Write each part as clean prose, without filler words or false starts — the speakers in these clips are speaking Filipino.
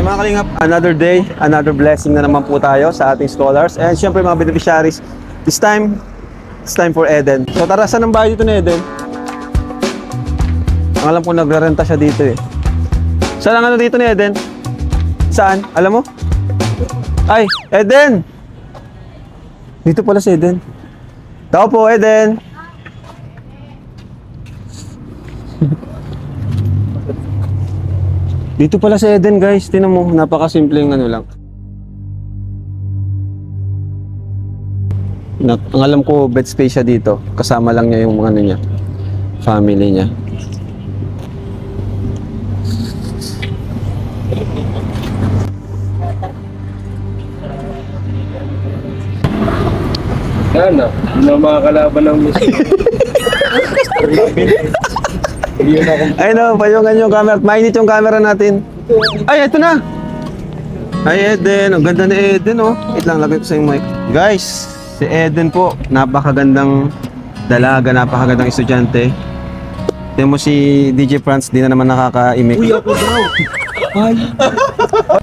mga kalingap, another day, another blessing na naman po tayo sa ating scholars. And syempre mga beneficiaries, it's time for Eden. So tara, saan ang bahay dito ni Eden? Ang alam ko nagre-renta siya dito eh. Saan ang ano dito ni Eden? Saan? Alam mo? Ay, Eden! Dito pala si Eden. Tao po, Eden! Dito pala si Eden, guys. Tingnan mo, napakasimpleng ano lang. Ang alam ko, bed space siya dito. Kasama lang niya yung mga ano niya, family niya. Ano? Ano mga kalaban ng Mr. Ay no, payungan yung camera. Mainit yung camera natin. Ay, eto na. Ay, Eden. Ang ganda ni Eden, oh. Wait lang, lagay ko sa yung mic. Guys, si Eden po. Napakagandang dalaga, napakagandang estudyante. Tingnan mo si DJ Franz, di na naman nakaka-imik. Uy, ako daw. Ay.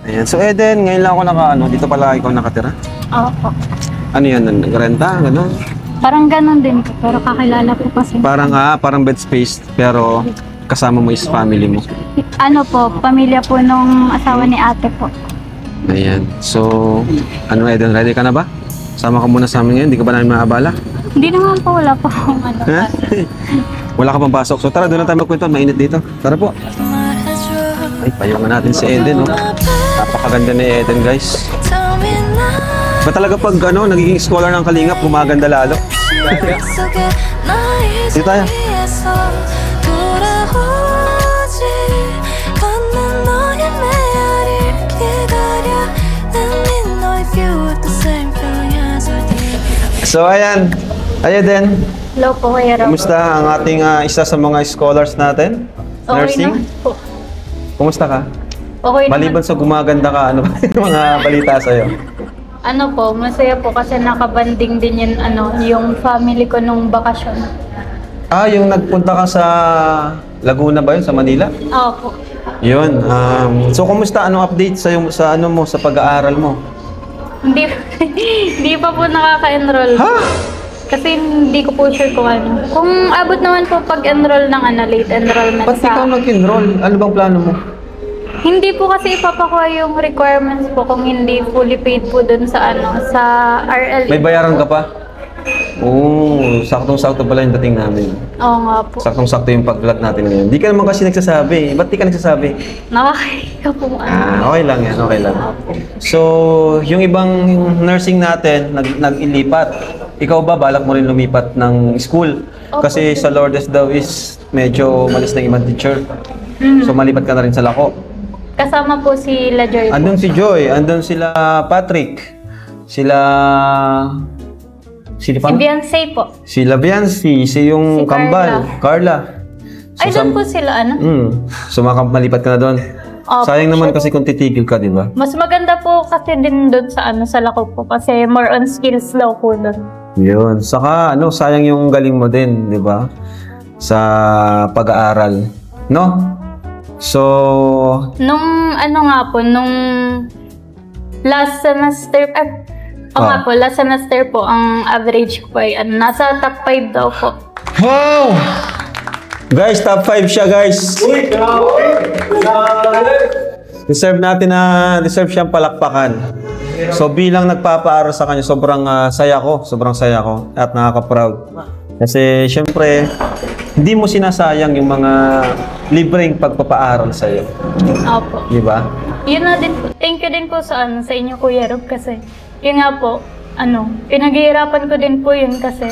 Ayan. So Eden, ngayon lang ako dito pala ikaw nakatira? Opo. Ano yan? Renta? Gano'n? Parang ganon din po, pero kakilala po kasi. Parang bed space, pero kasama mo is family mo. Ano po, pamilya po nung asawa ni ate po. Ayan. So, ano Eden, ready ka na ba? Sama ka muna sa amin ngayon, hindi ka ba namin maabala? Hindi naman po, wala po akong ano. Wala ka pang pasok. So tara, doon lang tayo magkwento, mainit dito. Tara po. Ay, payungan natin si Eden, oh. Napakaganda ni Eden, guys. Ba talaga pag nagiging scholar ng Kalingap, gumaganda lalo. Dito tayo. So ayan, Eden. Hello po, Kuya Rob. Kumusta ang ating isa sa mga scholars natin? Nursing? Okay po. Kumusta ka? Okay Maliban naman sa gumaganda ka, ano ba yung mga balita sa'yo? Ano po, masaya po kasi nakabanding din yung family ko nung bakasyon. Ah, yung nagpunta ka sa Laguna ba yun? Sa Manila? Opo. Yun. So, kumusta? Anong update sa pag-aaral mo? Hindi pa po nakaka-enroll. Ha? Kasi hindi ko po sure kung ano. Kung abot naman po pag-enroll ng late enrollment Ba't ikaw nag-enroll? Ano bang plano mo? Hindi po kasi ipapakuha yung requirements po kung hindi fully paid po dun sa sa RL. May bayaran ka pa? Oo, saktong-sakto pala yung dating namin. Oo nga po. Saktong-sakto yung pag-vlog natin ngayon. Di ka naman kasi nagsasabi. Ba't di ka nagsasabi? Nakakahiya po Okay lang yan, okay lang. So, yung ibang nursing natin, nag-ilipat. Ikaw ba, balak mo rin lumipat ng school? Kasi sa Lourdes daw is medyo malis ng ibang teacher. So, malipat ka na rin sa Lako. Kasama po si La Joy po. Andun si Joy, andun sila Patrick, sila Si Beyonce po. Sila Beyonce, yung Si Kambal, Carla. Ay, doon po sila So malipat ka na doon. Opo, Sayang naman kasi kung titigil ka, di ba? Mas maganda po kasi din doon sa Lako po kasi more on skills daw po doon. Yun. Saka sayang yung galing mo din, di ba? Sa pag-aaral, no? So, Nung nung last semester, last semester po, ang average ko ay nasa top 5 daw po. wow! Guys, top 5 siya, guys. Uy, Deserve siyang palakpakan. So, bilang nagpapaaral sa kanya, sobrang saya ko at nakaka-proud. Kasi, syempre, hindi mo sinasayang yung mga libreng pagpapaaral sa'yo. Opo. Di ba? Yun na din po. Thank you din po sa inyo, Kuya Rob, kasi yun nga po, pinaghihirapan ko din po yun kasi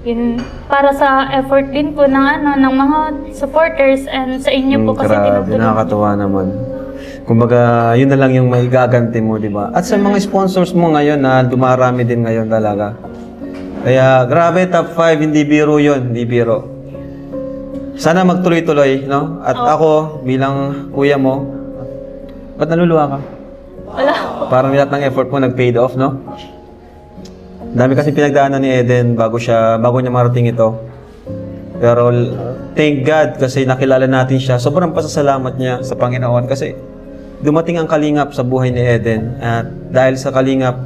yun, para sa effort din po ng mga supporters and sa inyo po kasi grabe, nakakatuwa naman. Kumbaga, yun na lang yung may gaganti mo, di ba? At sa mga sponsors mo ngayon na dumarami din ngayon talaga. Kaya, grabe, top 5, hindi biro yun, hindi biro. Sana magtuloy-tuloy, no? At ako, bilang kuya mo, ba't naluluwa ka? Wala. Parang lahat ng effort mo nag-paid off, no? Dami kasi pinagdaanan ni Eden bago niya marating ito. Pero thank God kasi nakilala natin siya. Sobrang pasasalamat niya sa Panginoon kasi dumating ang kalingap sa buhay ni Eden at dahil sa kalingap,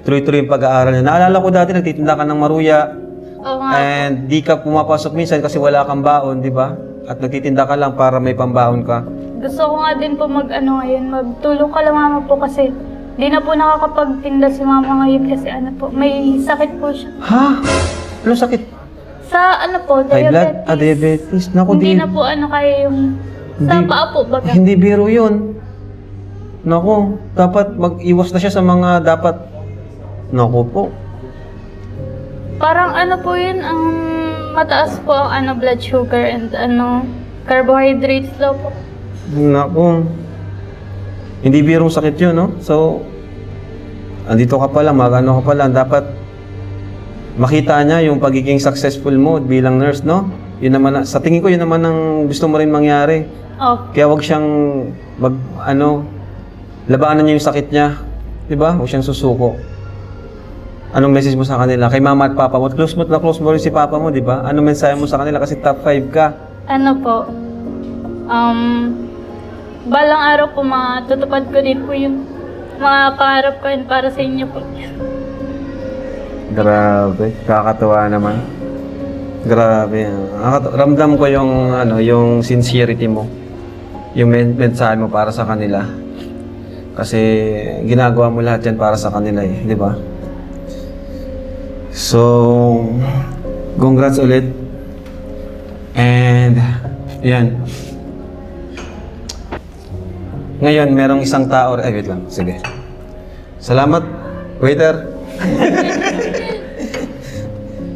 tuloy-tuloy yung pag-aaral niya. Naalala ko dati, nagtitinda ka ng maruya Oo nga. and di ka pumapasok minsan kasi wala kang baon, di ba? At nagtitinda ka lang para may pambaon ka. Gusto ko nga din po magtulong ka lang mama po kasi di na po nakakapagtinda si mama ngayon kasi may sakit po siya. Ha? Anong sakit? Sa po, High blood? diabetes. Diabetes. Naku, Hindi na po kaya yung sa Hindi- paa po baga. Hindi biro yun. Naku, dapat mag-iwas na siya sa mga dapat. Naku po. Parang po yun, ang mataas po ang blood sugar and carbohydrates daw po. Naku. Hindi birong sakit yun, no? So, andito ka pa lang, ka pa lang, dapat makita niya yung pagiging successful mo bilang nurse, no? Yun naman, sa tingin ko, yun naman ang gusto mo rin mangyari. Kaya wag siyang labanan niya yung sakit niya. Diba? Huwag siyang susuko. Anong message mo sa kanila? Kay mama at papa mo, close mo rin si papa mo, diba? Anong mensahe mo sa kanila? Kasi top 5 ka. Balang araw po matutupad ko din po yung mga pangarap ko yun para sa inyo po. Grabe, kakatuwa naman. Grabe. Ramdam ko yung sincerity mo. Yung mensahe mo para sa kanila. Kasi ginagawa mo lahat yan para sa kanila di ba? So, congrats ulit. And, yan. Ngayon, merong isang tao. Wait lang. Sige. Salamat, waiter.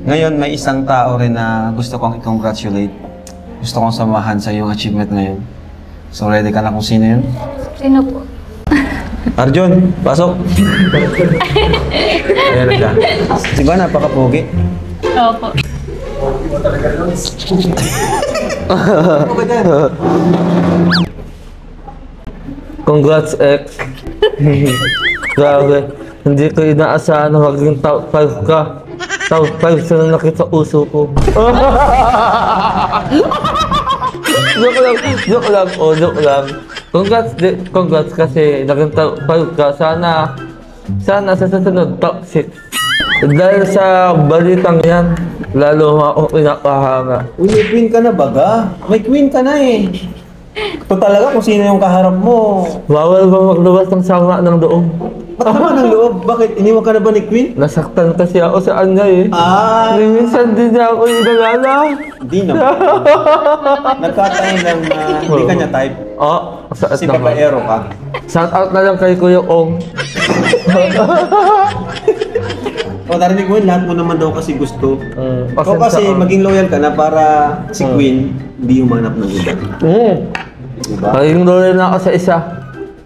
Ngayon, may isang tao rin na gusto kong i-congratulate. Gusto kong samahan sa iyong achievement ngayon. So, ready ka na kung sino yun? Sino po? Arjun, pasok! Ayan na siya. Diba, napaka-pogi? Opo. Congrats, ex. Grabe. Hindi ko inaasahan na maging top 5 ka. Top 5 sa nanakit sa uso ko. Joke lang. Congrats kasi naging top 5 ka. Sana sa susunod top 6. Dahil sa balitang yan, lalo ako pinakahanga. Uy, may queen ka na baga? May queen ka na eh. Ito talaga kung sino yung kaharap mo. Bawal ba maglabas ng sama ng loob? Ba't naman ang loob? Bakit? Iniwan ka na ba ni Queen? Nasaktan kasi ako sa kanya eh. Minsan din niya ako inalala. Hindi naman. Nagkataon lang na hindi ka niya type. Kasi babaero ka. Shout out na lang kay Kuya Ong. Narinig mo yun, lahat mo naman daw kasi gusto. O kasi maging loyal ka na para si Queen hindi umanap ng iba. Diba? Maging loyal na ako sa isa.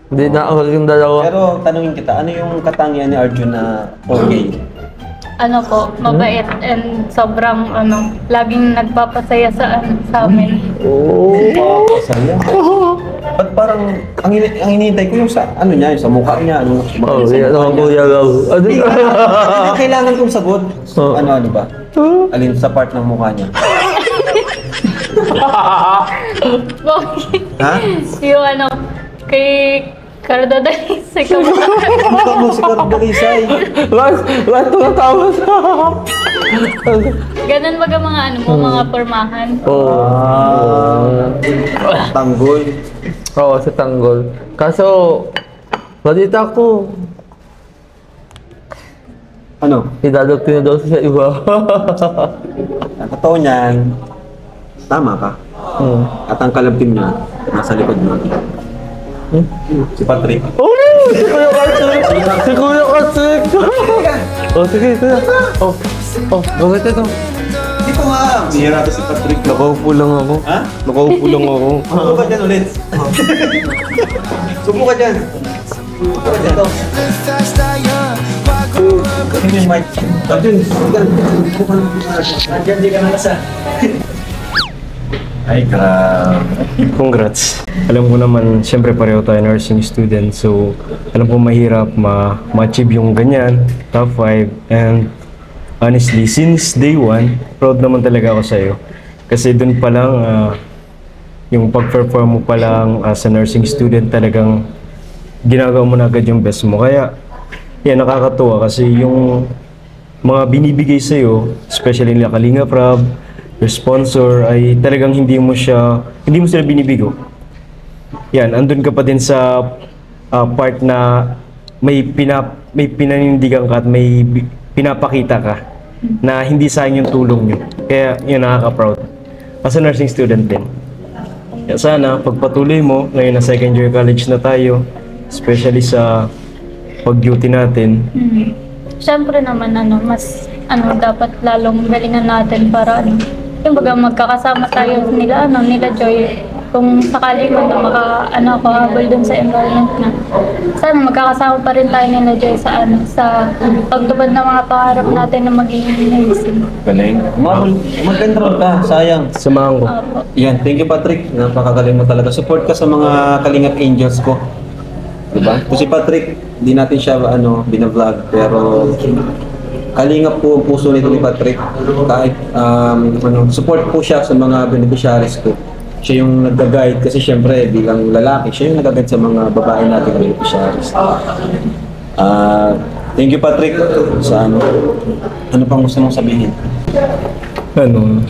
Hindi na ako maging dalawa. Pero tanungin kita, ano yung katangian ni Arjun na okay? Mabait and sobrang laging nagpapasaya sa amin. Masaya. Ba't parang, ang hinihintay ko yung sa, niya, yung sa mukha niya, yan ako Kuya Gaw. Kailangan kong sagot. Ano ba? Alin sa part ng mukha niya? Ha? Yung kay Cardo Dalisay ka ba? Mukha mo si Cardo Dalisay. Bakit tumatawa sa... Ganun baga mga mga pormahan. Tanggol. Oo, sa tanggol. Kaso, balita ko, idadagti na daw sa iba. Ang totoo niyan, tama ka. At ang kalabting niya, nasa likod mo. Si Patrick. Si Kuya Patrick! Si Kuya Patrick! Sige, kuya. Gawin ito. Dito nga! Bihira to si Patrick. Nakaupo lang ako. Ha? Nakaupo lang ako. Subo ka dyan ulit. Subo ka dyan. Subo ka dyan. Ano yung mic? Arjun, Arjun, di ka na nasa. Ay, congrats. Alam ko naman, siyempre pareho tayo nursing student. So, alam ko mahirap ma-achieve yung ganyan, top 5. And honestly, since day 1, proud naman talaga ako sa'yo. Kasi dun pa lang, yung pag-perform mo pa lang as a nursing student, talagang ginagawa mo na agad yung best mo. Kaya, yan, nakakatuwa kasi yung mga binibigay sa'yo, especially nila Kalingap Rab, your sponsor, ay talagang hindi mo sila binibigo. Yan, andun ka pa din sa part na may pinanindigan ka at may pinapakita ka na hindi sayang yung tulong nyo. Kaya yun, nakaka-proud. As a nursing student din. Kaya sana, pagpatuloy mo, ngayon na second year college na tayo, especially sa pag-duty natin. Siyempre naman, mas dapat lalong galingan natin para yung baga magkakasama tayo nila Joy. Kung sakali man na habol dun sa environment na sana magkakasama pa rin tayo nila Joy sa pagtubad ng mga pangarap natin na maging nursing. Galing. Mag-control ka, sayang. Samahan ko. Yan, thank you Patrick. Napakagaling mo talaga. Support ka sa mga Kalingap Angels ko. Diba? Kung si Patrick, di natin siya bina-vlog, pero Kalingap po ang puso nito ni Patrick. Kahit support po siya sa mga beneficiaries ko. Siya yung nag-guide kasi syempre bilang lalaki, siya yung nag-guide sa mga babae natin na beneficiaries. Thank you Patrick sa ano pang gusto mong sabihin?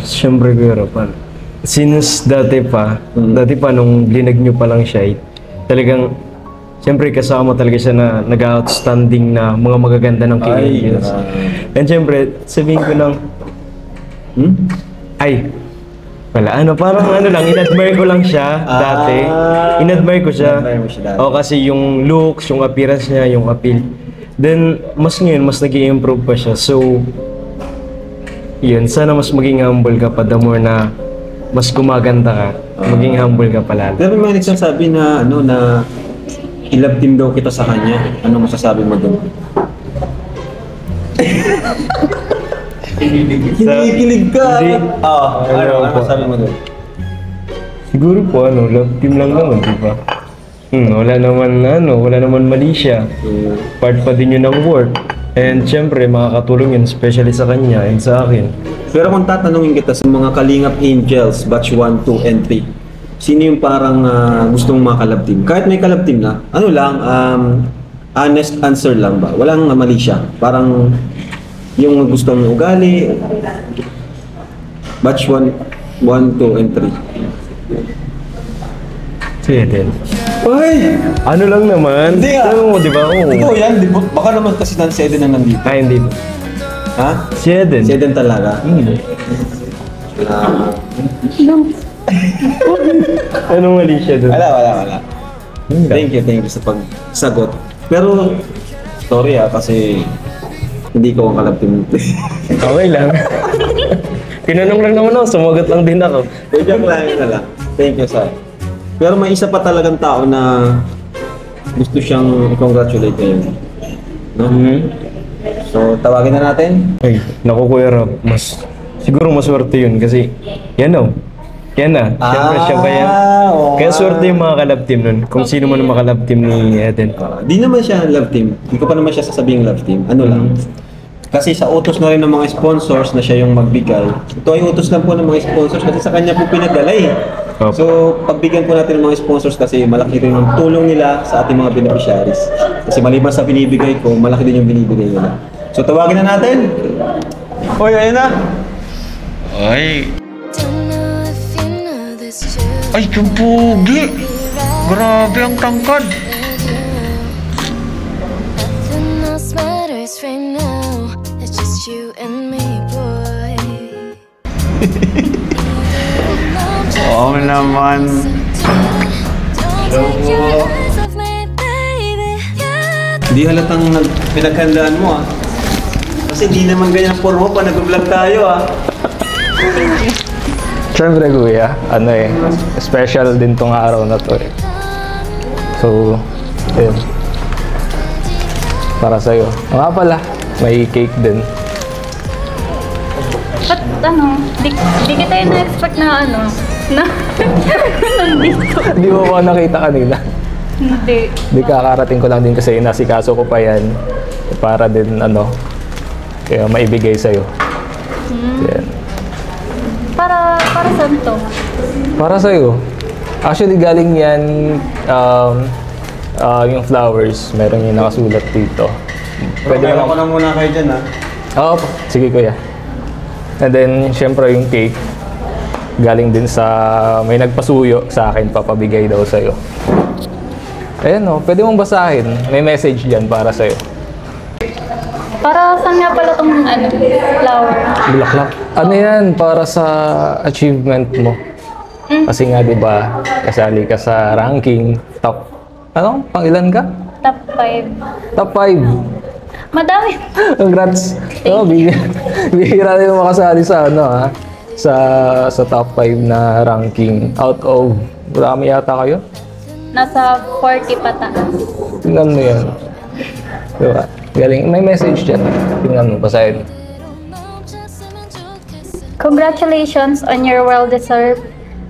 Syempre Kuya, since dati pa nung linag nyo pa lang siya, talagang siyempre kasama talaga siya na nag-outstanding na mga magaganda ng K-Angels. And siyempre, sabihin ko ng parang in-admire ko lang siya dati. In-admire ko siya. O kasi yung looks, yung appearance niya, yung appeal. Then, mas ngayon, mas nag-i-improve pa siya. So, yun, sana mas maging humble ka pa, the more na mas gumaganda ka, maging humble ka pala. Pero may nagsasabi na i-love team daw kita sa kanya. Ano masasabi mo doon? Kinikilig ka! Ano masasabi mo doon? Siguro po, love team lang naman, di ba? Wala naman mali siya. Part pa din yun ng work. And syempre, makakatulong yun, especially sa kanya and sa akin. Pero kung tatanungin kita sa mga Kalingap Angels, batch 1, 2, and 3, sino yung parang gustong mga kalab team? Kahit may kalab team na, honest answer lang ba? Walang mali siya. Parang yung gustong ugali, batch 1, 2, and 3. Si Eden. Ay! Ano lang naman? Hindi nga. Mo, di ba? Ito yan, baka naman kasi si Eden ang nandito. Hindi. Ha? Si Eden. Si Eden talaga? Anong mali siya doon? Wala. Thank you sa pagsagot. Pero, sorry kasi hindi ko ang kalab team. Okay lang. Tinanong lang naman ako, sumagot lang din ako. Joke lang. Thank you, sir. Pero may isa pa talagang tao na gusto siyang i-congratulate ngayon. No? So, tawagin na natin. Ay, naku Kuya Rob, siguro maswerte yun kasi, yan na. Siyempre siya ba yan? Kaya swerte yung mga kalab team nun. Kung sino man ang mga kalab team ni Eden. Di naman siya love team. Hindi ko pa naman siya sasabing love team. Lang. Kasi sa utos na rin ng mga sponsors na siya yung magbigay. Ito ay utos lang po ng mga sponsors kasi sa kanya po pinadala eh. So, pagbigyan po natin ng mga sponsors kasi malaki rin yung tulong nila sa ating mga beneficiaries. Kasi maliban sa binibigay ko, malaki din yung binibigay nila. So, tawagin na natin. Hoy, ayun na. Ay, yung pugi. Grabe ang tangkad. Oo naman. Hindi halatang pinaghandaan mo Kasi hindi naman ganyan forma pa nag-vlog tayo Siyempre Kuya, special din tong araw na to So, ayun. Para sa'yo. Nga pala, may cake din. Ba't di kita yung na-expect na nandito. Hindi mo ba nakita kanina? Hindi. Hindi kakarating ko lang din kasi nasikaso ko pa yan. Para din kaya maibigay sa'yo. Yan. Para saan to? Para sa'yo. Actually, galing yan Yung flowers, meron yung nakasulat dito. Pwede Pwede mo ko na muna kayo dyan, ha? Oo, sige kuya. And then, syempre yung cake, galing din sa, may nagpasuyo sa akin, papabigay daw sa'yo. Ayan o, pwede mong basahin. May message dyan para sa'yo. Para saan nga pala itong flower? Bulaklak. Ano yan? Para sa achievement mo. Kasi nga, di ba, kasali ka sa ranking, top, pang ilan ka? Top 5. Top 5. Madami. Congrats. Bihira rin makasali sa sa top 5 na ranking out of marami yata kayo. Nasa 40 pataas. Tingnan mo yan. Diba? Galing. May message dyan. Tingnan mo, basahin. Congratulations on your well-deserved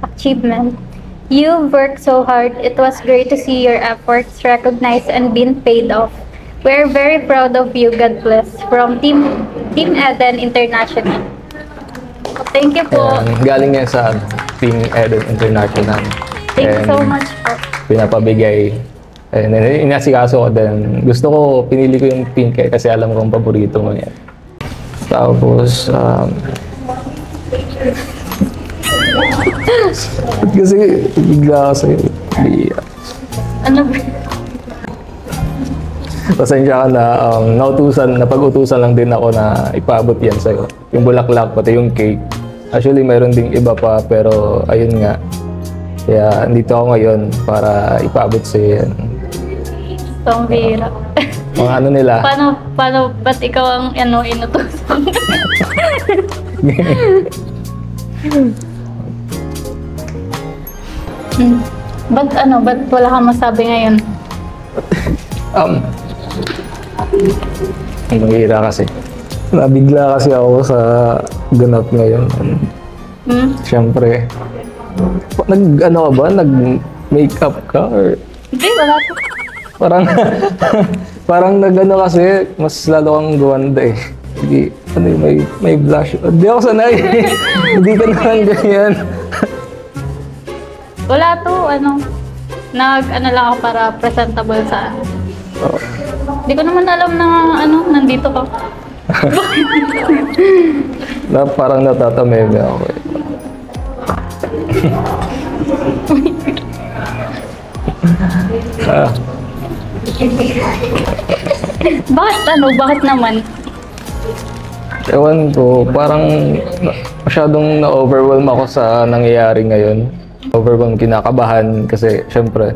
achievement. You've worked so hard. It was great to see your efforts recognized and being paid off. We're very proud of you. God bless. From Team Eden International. Thank you po. Ayan, galing yan sa Team Eden International. Thank you so And much po. pinapabigay. And inasikaso ko din. Gusto ko, pinili ko yung pink kasi alam kong paborito mo yan. Tapos, kasi bigla ako sa'yo. Ano ba? Pasensya ka na, napag-utusan lang din ako na ipaabot yan sa'yo. Yung bulaklak, pati yung cake. Actually, mayroon ding iba pa, pero ayun nga. Kaya, nandito ako ngayon para ipaabot sa'yo yan. Ang bira. Mga ano nila. Paano, ba't ikaw ang inutusan? Ba't wala kang masabi ngayon? Ang mahira kasi. Nabigla kasi ako sa ganap ngayon. Siyempre. Nag-ano ka ba? Nag-makeup ka? Or Hindi, wala po. parang nag-ano kasi, mas lalo kang gawanda eh. Hindi, may blush. Hindi ako sanay. Hindi ka naman ganyan. Wala to, nag-ano lang ako para presentable sa Hindi ko naman alam na nandito ka. Parang natatameme ako eh. Bakit naman? Ewan ko, parang masyadong na-overwhelm ako sa nangyayari ngayon. Overwhelm, kinakabahan kasi syempre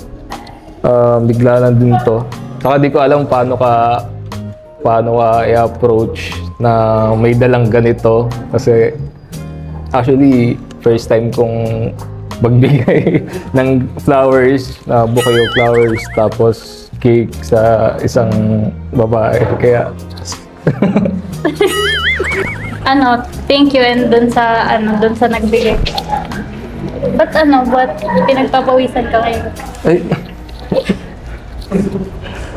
bigla lang din to. Saka di ko alam paano ka i-approach na may dalang ganito kasi actually first time kong magbigay ng flowers, na bouquet of flowers tapos cake sa isang babae kaya thank you and dun sa nagbigay. Ba't pinagpapawisan ka ngayon? ay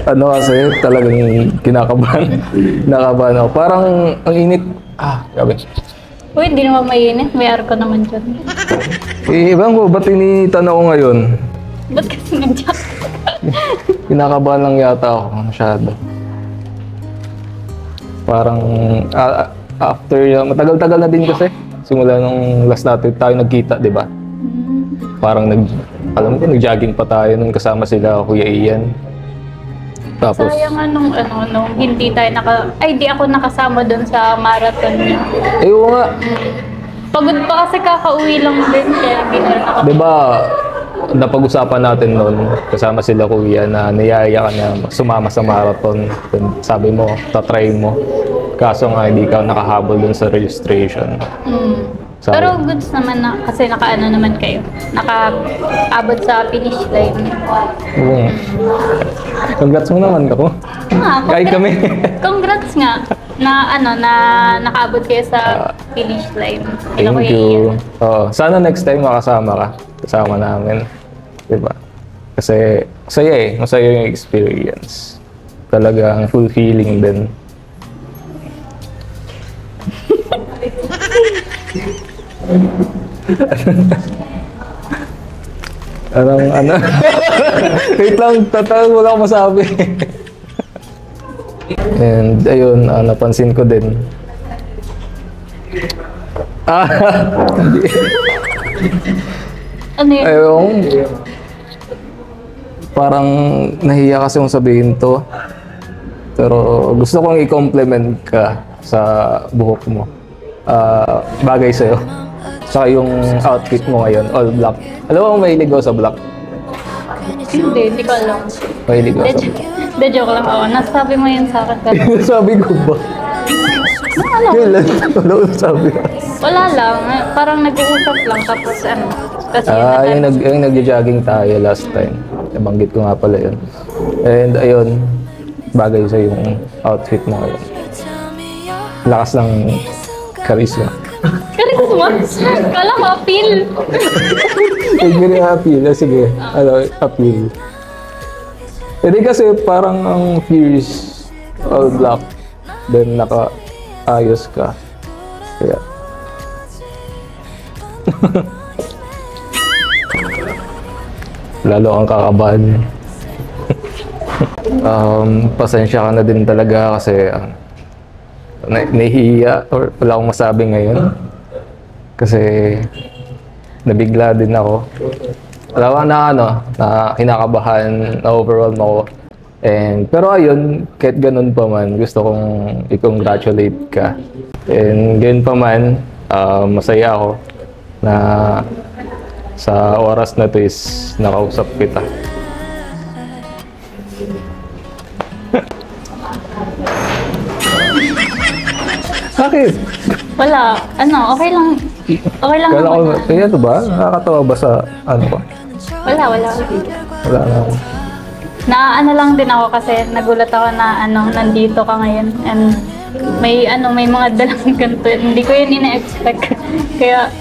kasi talagang kinakabahan ako. Parang ang init. Grabe. Uy, hindi naman mainit. May aircon naman dyan. Ibang ko, ba't initan ako ngayon? Ba't kasi nag-jack? Kinakabahan lang yata ako masyado. Parang after, matagal-tagal na din kasi. Simula nung last natin tayo nagkita, di ba? Parang nag-jogging pa tayo nung kasama sila Kuya Ian. Tapos, sayang hindi tayo di ako nakasama doon sa marathon niya. oo nga. Pagod pa kasi kakauwi lang din kaya hindi na nakapagod. Di ba, napag-usapan natin noon, kasama sila Kuya na niyaya ka na sumama sa marathon. Sabi mo, tatry mo. Kaso nga, hindi ka nakahabol dun sa registration. Sabi. Pero goods naman kasi nakaano naman kayo. Nakaabot sa finish line. Oo. Congrats mo naman ako. Kahit kami. Congrats nga na nakaabot kayo sa finish line. Thank you. Sana next time makasama ka. Kasama namin. Diba? Kasi masaya yung experience. Talagang fulfilling din. Ano? Wait lang, wala akong masabi. And ayun, napansin ko din. Ano yun? Ayun. Parang nahiya kasi kung sabihin to. Pero gusto kong i-compliment ka sa buhok mo. Bagay sa'yo. Saka yung outfit mo ngayon, all black. Alam mo, mahilig ako sa black. Hindi ko alam. Mahilig ako sa black. Hindi, joke lang ako. Nasabi mo yun sa akin. Sabi ko ba? Ano? Kailan? Ano sabi ko? Wala lang. Parang nag-uusap lang. Tapos ano. Kasi yung nag-jogging tayo last time. Nabanggit ko nga pala yun. And ayun, bagay sa yung outfit mo ngayon. Lakas ng charisma. Charisma? Kala ko, appeal. Hindi rin appeal. Sige, appeal. Hindi kasi parang ang fierce, all black, then naka-ayos ka. Kaya. Lalo kang kakabahan. Pasensya ka na din talaga kasi nahihiya or wala akong masabi ngayon. Kasi nabigla din ako. Alam na kinakabahan, na-overwhelm ako. Pero ayun, kahit ganun pa man, gusto kong i-congratulate ka. And ganun pa man, masaya ako na sa oras na to is nakausap kita. Bakit? Wala. Ano, okay lang. Okay lang Kala ko, naman. kaya ito ba? Nakakatawa ba sa ano ba? Wala. Wala na ako. Ano lang din ako kasi nagulat ako na nandito ka ngayon. And may mga dalang ganito. Hindi ko yun ina-expect. Kaya,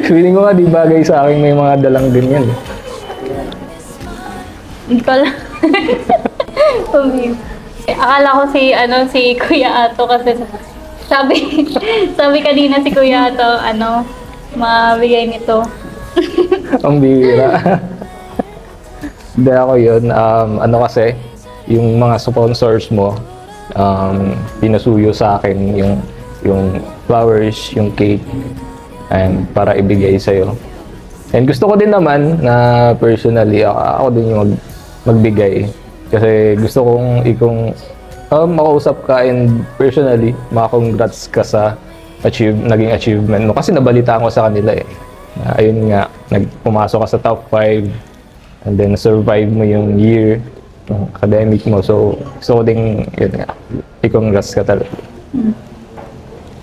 Feeling ko nga di bagay sa akin may mga dalang ganyan. hindi ko alam. Akala ko si Kuya Ato kasi sabi kanina si Kuya Ato, mabigay nito. Ang bihira. Hindi ako yun. Kasi, yung mga sponsors mo, pinasuyo sa akin yung flowers, yung cake, and para ibigay sa'yo. And gusto ko din naman na personally, ako din yung magbigay. Kasi gusto kong makausap ka and personally, makakongrats ka sa naging achievement mo. Kasi nabalitaan ko sa kanila eh. Ayun nga, pumasok ka sa top 5 and then survive mo yung year, yung academic mo. So, gusto ko din, yun nga, i-congrats ka talaga.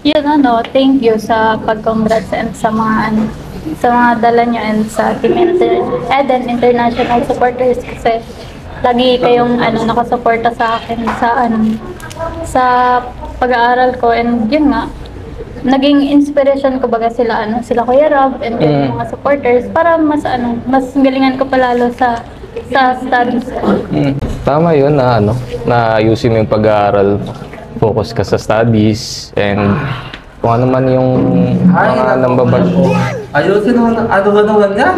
Yun thank you sa pag-congrats and sa mga dala nyo and sa Team Eden International supporters kasi lagi kayong nakasuporta sa akin sa pag-aaral ko and yun nga naging inspiration ko baga sila Kuya Rob and yung mga supporters para mas galingan ko palalo sa studies ko. Tama yun na ayusin mo yung pag-aaral, focus ka sa studies and kung ano man yung mga nambabash. Ayusin mo na, naman yan?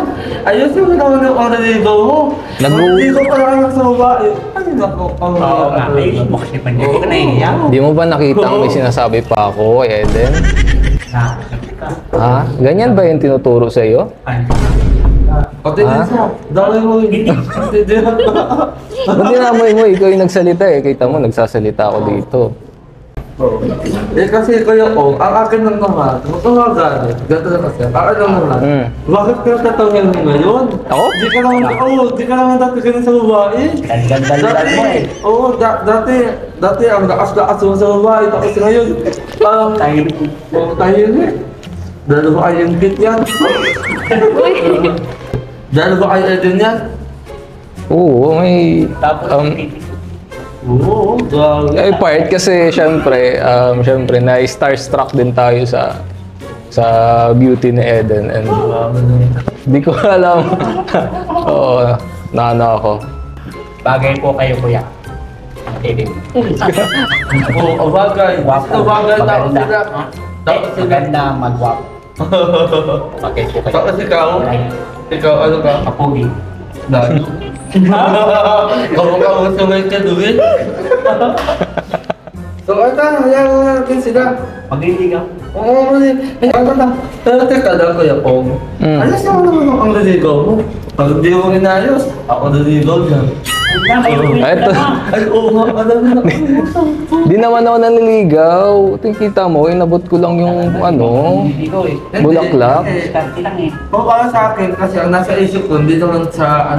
Ayusin mo naman yung oraligo mo. Oraligo pa lang sa babae. Ay, naku. Oo nga, may bukas ni Panya. Hindi ko nahihiya. Di mo ba nakita may sinasabi pa ako, Eden? Ha? Ganyan ba yung tinuturo sa iyo? Pati din sa, dami mo yung Ba't dinamoy mo? Ikaw yung nagsalita eh. Kita mo, nagsasalita ako dito. kasi Kuya Ong, ang akin lang naman, matawagan, ganito na kasi, lang naman, bakit ka tatawin mo ngayon? Ako? Di ka naman dati ganun sa babae. Dal-dal mo eh. Oo, dati ang lakas-lakas mo sa babae, tapos ngayon, tahimik. Dahil ba kayo yung kit yan? Dahil ba kayo din yan? Oo, may... Oo, Ay, part kasi syempre na-starstruck din tayo sa beauty ni Eden and hindi ko alam. Oo, ako. Bagay po kayo, kuya. Oo, bagay. Bagay na ako sila. Tapos sila. Maganda, magwap. Okay, Tapos ikaw ano ka? Kapugi. Dahil. Kamu ka duit. So, ata, hayaan natin sila. Magliligaw. Oo, pero teka lang, Kuya Pong. Ayos naman ang naligaw mo. Pag hindi mo inayos, ako naligaw dyan. Eto. Ay, oo nga, alam na. Di naman ako naniligaw. Kita mo, inabot ko lang yung Magliligaw eh. bulaklak. Kati lang eh. O para sa akin, kasi ang nasa isip ko, hindi naman sa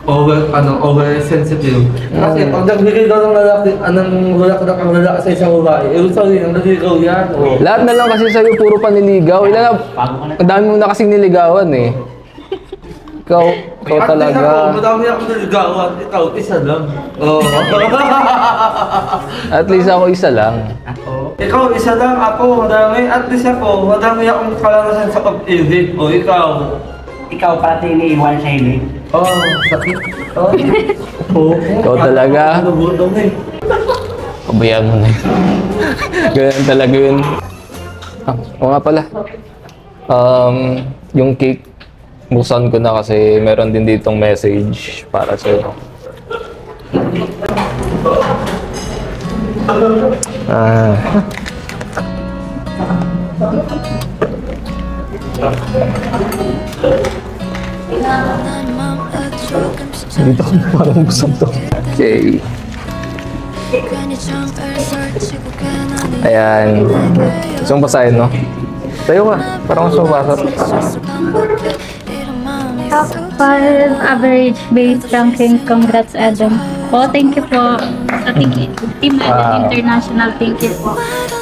over sensitive. Kasi pag nagbigay daw ng lalaki, anong bulaklak ang lalaki sa isang babae, sorry, ang naligaw yan. Lahat na lang kasi sa'yo puro paniligaw. Ang dami mo na kasing niligawan eh. Ikaw talaga. Madami akong naligawan, ikaw, isa lang. Oo. At least ako isa lang. Ikaw, isa lang, ako, madami. At least ako, madami akong kalanasan sa pag-ibig. O, ikaw. Ikaw pala iniiwan sa inyo. Oh, sakit. Oh. Ikaw talaga. Pabayaan mo na yun. Ganyan talaga yun. Oo nga pala. Yung cake, buksan ko na kasi meron din ditong message para sa'yo. Dito ko parang buksan to. Okay. Ayan. Gusto mong basahin, no? Tayo ka. Parang gusto mong basa. Top 5 average base ranking. Congrats, Eden. Po, thank you po. Sa Team Eden International, thank you po.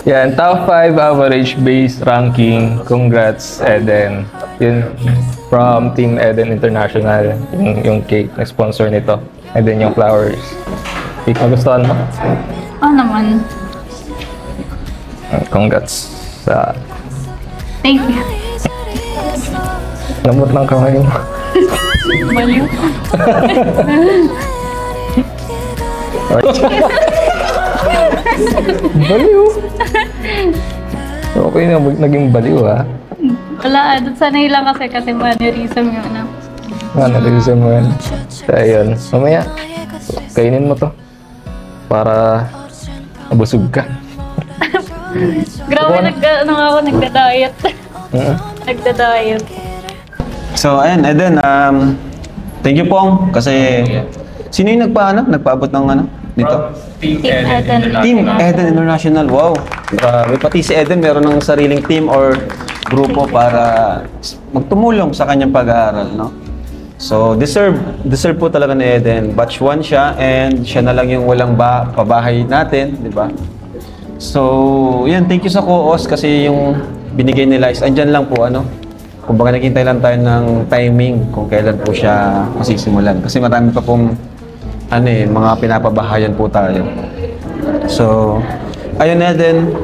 Yan, top 5 average base ranking. Congrats, Eden. Yun, from Team Eden International. Yung cake na sponsor nito. And then yung flowers. Cake na gustuhan mo? Oo naman. Congrats sa Thank you. lambot ng kamay mo. Baliw. Baliw. Okay na, naging baliw ha. Wala, sanay lang kasi mannerism yun na. Nalisan mo yan. So, ayun. Mamaya, kainin mo to. Para mabusog ka. Grabe, nagda-diet. Nagda-diet. So, ayun, Eden, thank you Pong kasi sino yung nagpaabot ng dito? Team Eden. Team Eden International, wow. Grabe, pati si Eden meron ng sariling team or grupo para magtumulong sa kanyang pag-aaral, no? So, deserve po talaga ni Eden. Batch 1 siya and siya na lang yung walang pabahay natin, di ba? So, yan, thank you sa co-host kasi yung binigay nila is andyan lang po, kumbaga naghintay lang tayo ng timing kung kailan po siya masisimulan. Kasi marami pa pong mga pinapabahayan po tayo. So, ayun Eden,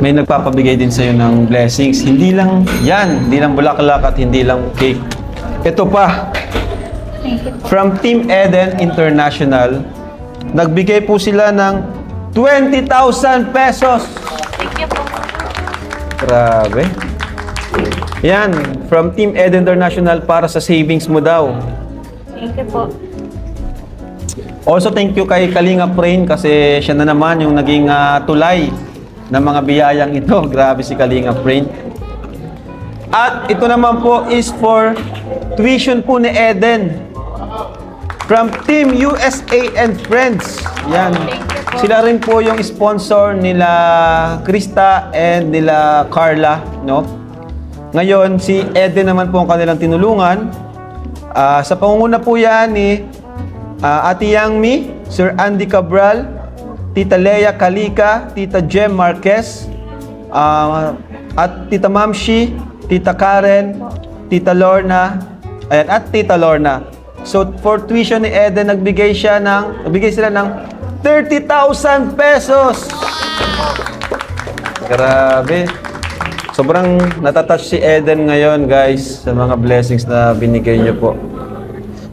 may nagpapabigay din sa'yo ng blessings. Hindi lang yan, hindi lang bulaklak at hindi lang cake. Ito pa, from Team Eden International, nagbigay po sila ng 20,000 pesos. Thank you po. Grabe. Yan, from Team Eden International para sa savings mo daw. Thank you po. Also, thank you kay Kalinga Prain kasi siya na naman yung naging tulay ng mga biyayang ito. Grabe si Kalinga Prain. At ito naman po is for tuition po ni Eden from Team USA and Friends. Yan. Sila rin po yung sponsor nila Krista and nila Carla, no? Ngayon, si Eden naman po ang kanilang tinulungan. Sa pangunguna po yan ni Ate Yang Mi, Sir Andy Cabral, Tita Lea Kalika, Tita Jem Marquez, at Tita Mamshi, Tita Karen, Tita Lorna, ayan, at Tita Lorna. So, for tuition ni Eden, nagbigay sila ng 30,000 pesos! Grabe! Sobrang natatouch si Eden ngayon, guys, sa mga blessings na binigay niyo po.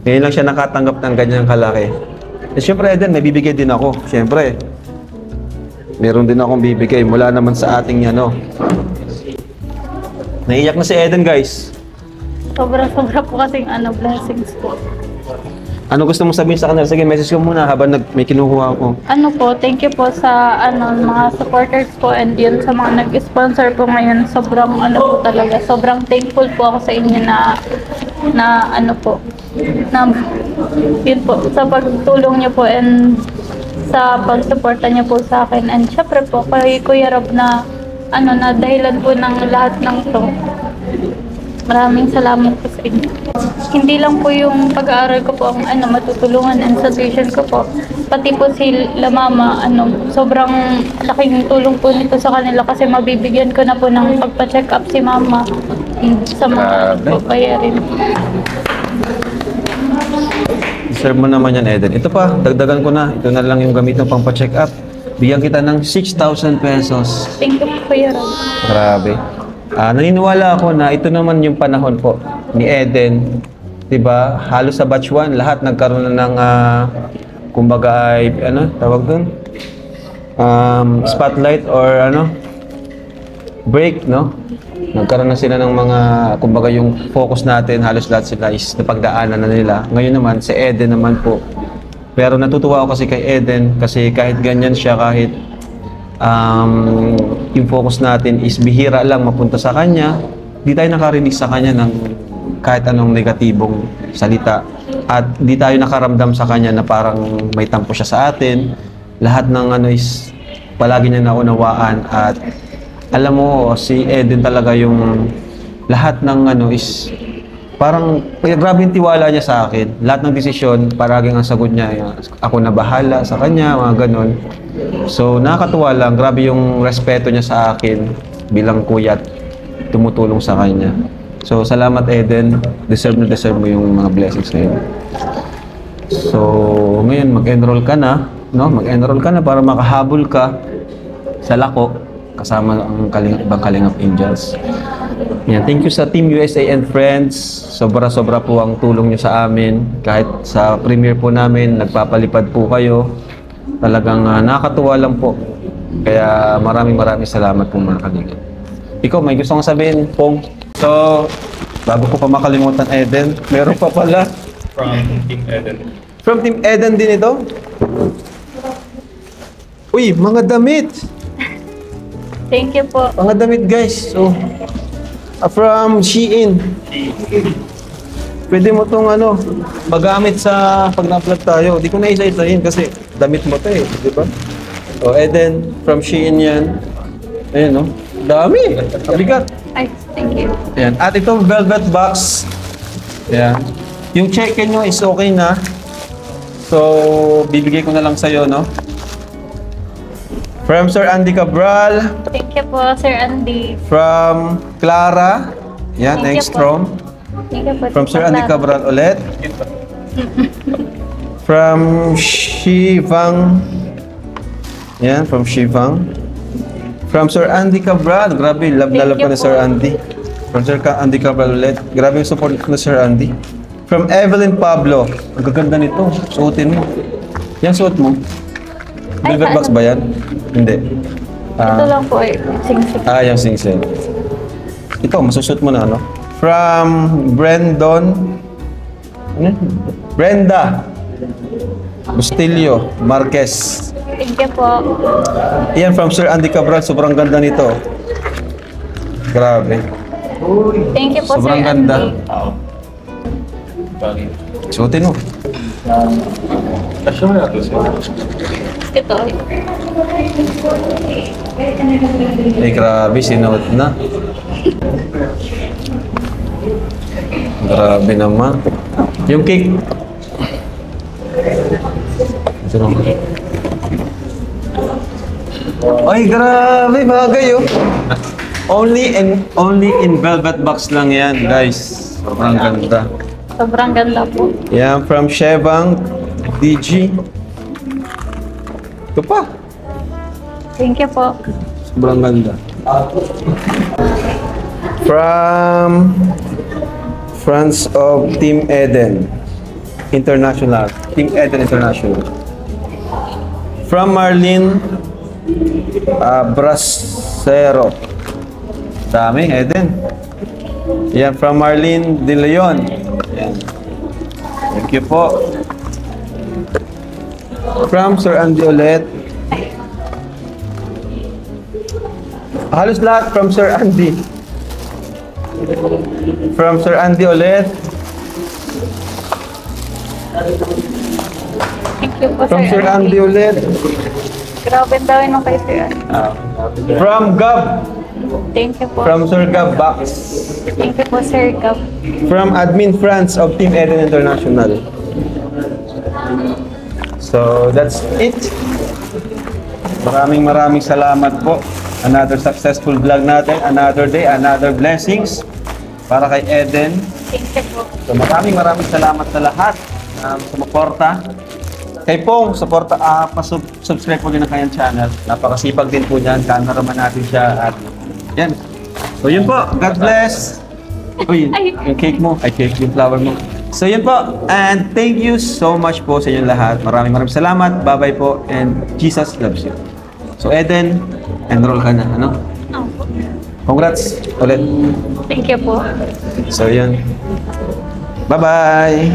Ngayon lang siya nakatanggap ng ganyang kalaki. Eh, syempre, Eden, may bibigay din ako. Syempre, meron din akong bibigay mula naman sa ating Naiiyak na si Eden, guys. Sobra-sobra po kasing blessings po. Ano gusto mong sabihin sa kanila? Sige, message ko muna habang may kinukuha ko. Ano po, thank you po sa mga supporters po and yun sa mga nag-sponsor po ngayon. Sobrang po talaga, sobrang thankful po ako sa inyo na yun po, sa pagtulong niyo po and sa pagsuporta niyo po sa akin. And syempre po, kay Kuya Rob na na dahilan po ng lahat ng to. Maraming salamat po sa inyo. Hindi lang po yung pag-aaral ko po ang matutulungan and sa tuition ko po. Pati po sila mama, sobrang laking tulong po nito sa kanila kasi mabibigyan ko na po ng pagpa-check up si mama sa mga bayarin. Deserve mo naman yan, Eden. Ito pa, dagdagan ko na. Ito na lang yung gamit ng pang-check up. Bigyan kita ng 6,000 pesos. Thank you po, Kuya Rob. Grabe. Naniniwala ako na ito naman yung panahon po ni Eden. Diba? Halos sa batch 1, lahat nagkaroon na ng, kumbaga ay, tawag dun? Spotlight or break, no? Nagkaroon na sila ng mga, kumbaga yung focus natin, halos lahat sila is napagdaanan na nila. Ngayon naman, si Eden naman po. Pero natutuwa ako kasi kay Eden kasi kahit ganyan siya, kahit yung focus natin is bihira lang mapunta sa kanya, di tayo nakarinig sa kanya ng kahit anong negatibong salita. At di tayo nakaramdam sa kanya na parang may tampo siya sa atin. Lahat ng is palagi niya naunawaan at alam mo, si Eden talaga yung lahat ng is parang grabe yung tiwala niya sa akin. Lahat ng desisyon, paraging ang sagot niya, ako na bahala sa kanya, mga ganon. So, nakakatuwa lang. Grabe yung respeto niya sa akin bilang kuya at tumutulong sa kanya. So, salamat Eden. Deserve mo yung mga blessings ngayon. So, ngayon mag-enroll ka na, no? Mag-enroll ka na para makahabol ka sa Lako kasama ang ibang Kalingap Angels. Yan, thank you sa Team USA and Friends. Sobra-sobra po ang tulong niyo sa amin. Kahit sa premiere po namin, nagpapalipad po kayo. Talagang nakakatuwa lang po. Kaya maraming salamat po mga Kalingap. Ikaw, may gusto kong sabihin, Pong. So, bago ko pa makalimutan, Eden, meron pa pala. From Team Eden. From Team Eden din ito? Uy, mga damit! Thank you po. Mga damit, guys. So, from Shein. Pwede mo itong magamit sa pag na-upload tayo. Di ko na isa-isahin kasi damit mo ito di ba? O, Eden, from Shein yan. Ayan, no? Dami! Mabigat. Ay, thank you. Ayan. At itong velvet box. Ayan. Yung check-in nyo is okay na. So, bibigay ko na lang sa'yo, no? From Sir Andy Cabral. Thank you po, Sir Andy. From Clara. Yan, Thank you Engstrom. Thank you po. From Sir Andy Cabral ulit. From Shivang. Yan, from Shivang. From Sir Andy Cabral. Grabe, love na love ko ni Sir Andy. From Sir Andy Cabral ulit. Grabe yung support ni Sir Andy. From Evelyn Pablo. Ang gaganda nito. Suotin mo. Yan, suot mo. Velvet box ba yan? Hindi. Ito lang po sing-sing. Yung sing-sing. Ito, masusot mo na, From Brenda Bustillo Marquez. Thank you po. Yan, from Sir Andy Cabral. Sobrang ganda nito. Grabe. Thank you po, Sobrang Sir ganda. Andy. Suotin mo. Kasya mo na ito siya. Ito. Grabe, sinuot na. Grabe naman. Yung cake. Ay, grabe, bagay, Only in velvet box lang yan, guys. Sobrang ganda. Sobrang ganda po. Yan, from Shevang DG. Ito pa. Thank you po. Sobrang ganda. From Friends of Team Eden International. Team Eden International. From Marlene Brasero. Dami, Eden. Yan, from Marlene De Leon. Yan. Thank you po. From Sir Andy ulit. Halos lahat from Sir Andy. From Sir Andy ulit. Thank you po, From Sir Andy ulit. Grabe daw yung kay Sir. From Gab. Thank you po. From Sir Gab Box. Thank you po, Sir Gab. From Admin France of Team Eden International. So, that's it. Maraming salamat po. Another successful vlog natin. Another day, another blessings para kay Eden. Thank you po. So, maraming salamat sa lahat na sumuporta. Kay Pong, subscribe po din ang kanyang channel. Napakasipag din po niyan. Cameraman natin siya at yan. So, yun po. God bless. Uy, yung cake mo. Ay, cake yung flower mo. So, yun po. And thank you so much po sa inyong lahat. Maraming salamat. Bye-bye po. And Jesus loves you. So, Eden, enroll ka na. Ano? Congrats ulit. Thank you po. So, yun. Bye-bye.